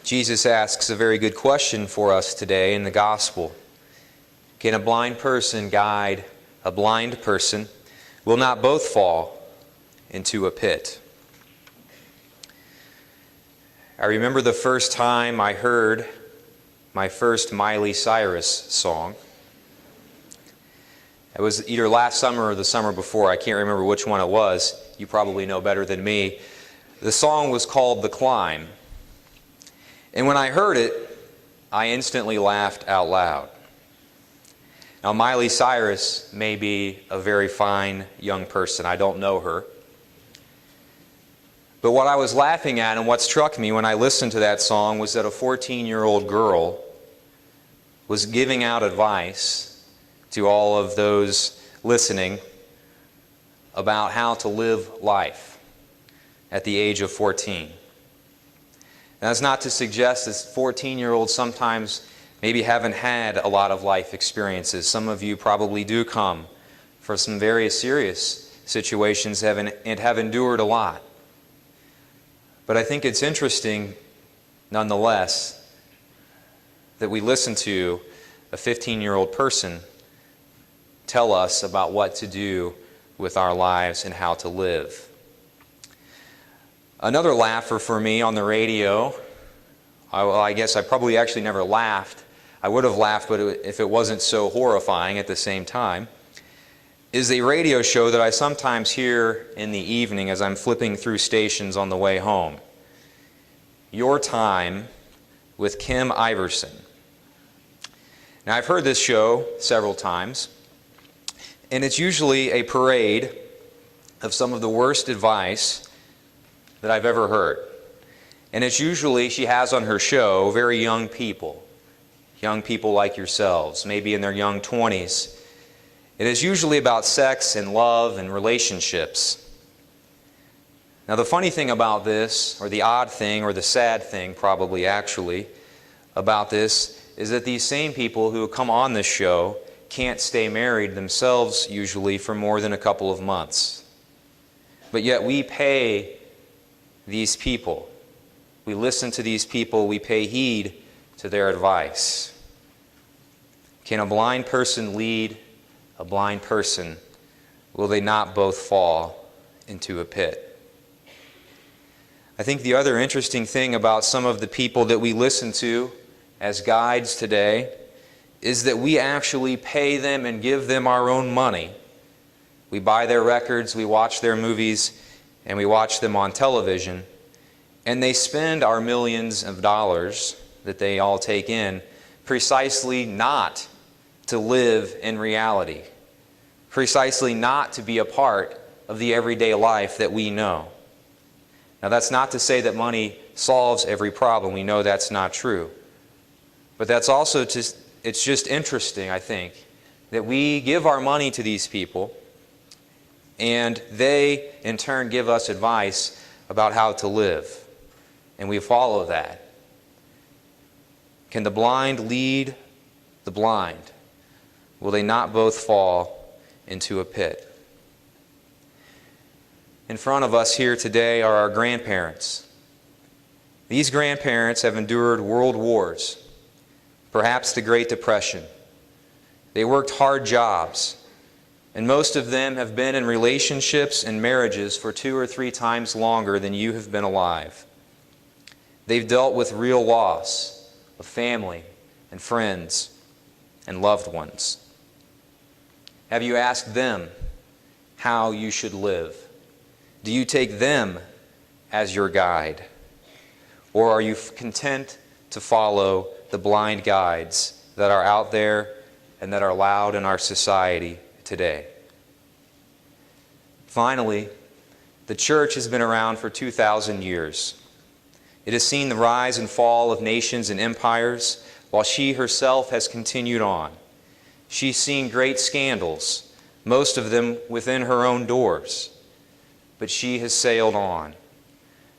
Jesus asks a very good question for us today in the gospel. Can a blind person guide a blind person? Will not both fall into a pit? I remember the first time I heard my first Miley Cyrus song. It was either last summer or the summer before. I can't remember which one it was. You probably know better than me. The song was called "The Climb." And when I heard it, I instantly laughed out loud. Now, Miley Cyrus may be a very fine young person. I don't know her. But what I was laughing at and what struck me when I listened to that song was that a 14-year-old girl was giving out advice to all of those listening about how to live life at the age of 14. And that's not to suggest that 14-year-olds sometimes maybe haven't had a lot of life experiences. Some of you probably do come from some very serious situations and have endured a lot. But I think it's interesting, nonetheless, that we listen to a 15-year-old person tell us about what to do with our lives and how to live. Another laugher for me on the radio, I guess I probably actually never laughed. I would have laughed, but if it wasn't so horrifying at the same time, is a radio show that I sometimes hear in the evening as I'm flipping through stations on the way home. Your Time with Kim Iverson. Now, I've heard this show several times, and it's usually a parade of some of the worst advice that I've ever heard. And it's usually, she has on her show, very young people like yourselves, maybe in their young 20s. It is usually about sex and love and relationships. Now, the funny thing about this, or the odd thing, or the sad thing probably actually, about this, is that these same people who come on this show can't stay married themselves usually for more than a couple of months. But yet we pay these people. We listen to these people. We pay heed to their advice. Can a blind person lead a blind person? Will they not both fall into a pit? I think the other interesting thing about some of the people that we listen to as guides today is that we actually pay them and give them our own money. We buy their records, we watch their movies, and we watch them on television, and they spend our millions of dollars that they all take in precisely not to live in reality, precisely not to be a part of the everyday life that we know. Now, that's not to say that money solves every problem. We know that's not true. But that's also just, it's just interesting, I think, that we give our money to these people and they, in turn, give us advice about how to live. And we follow that. Can the blind lead the blind? Will they not both fall into a pit? In front of us here today are our grandparents. These grandparents have endured world wars, perhaps the Great Depression. They worked hard jobs, and most of them have been in relationships and marriages for 2 or 3 times longer than you have been alive. They've dealt with real loss of family and friends and loved ones. Have you asked them how you should live? Do you take them as your guide? Or are you content to follow the blind guides that are out there and that are loud in our society today? Finally, the church has been around for 2,000 years. It has seen the rise and fall of nations and empires, while she herself has continued on. She's seen great scandals, most of them within her own doors, but she has sailed on.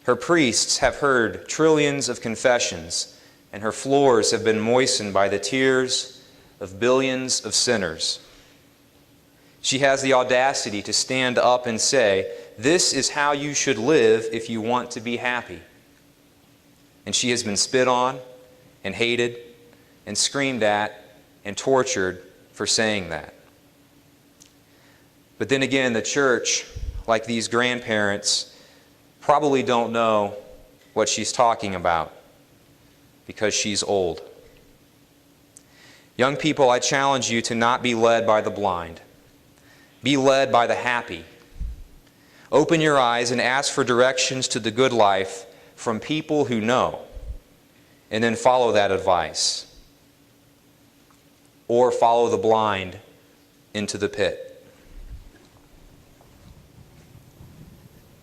Her priests have heard trillions of confessions, and her floors have been moistened by the tears of billions of sinners. She has the audacity to stand up and say, "This is how you should live if you want to be happy." And she has been spit on and hated and screamed at and tortured for saying that. But then again, the church, like these grandparents, probably don't know what she's talking about because she's old. Young people, I challenge you to not be led by the blind. Be led by the happy. Open your eyes and ask for directions to the good life from people who know, and then follow that advice. Or follow the blind into the pit.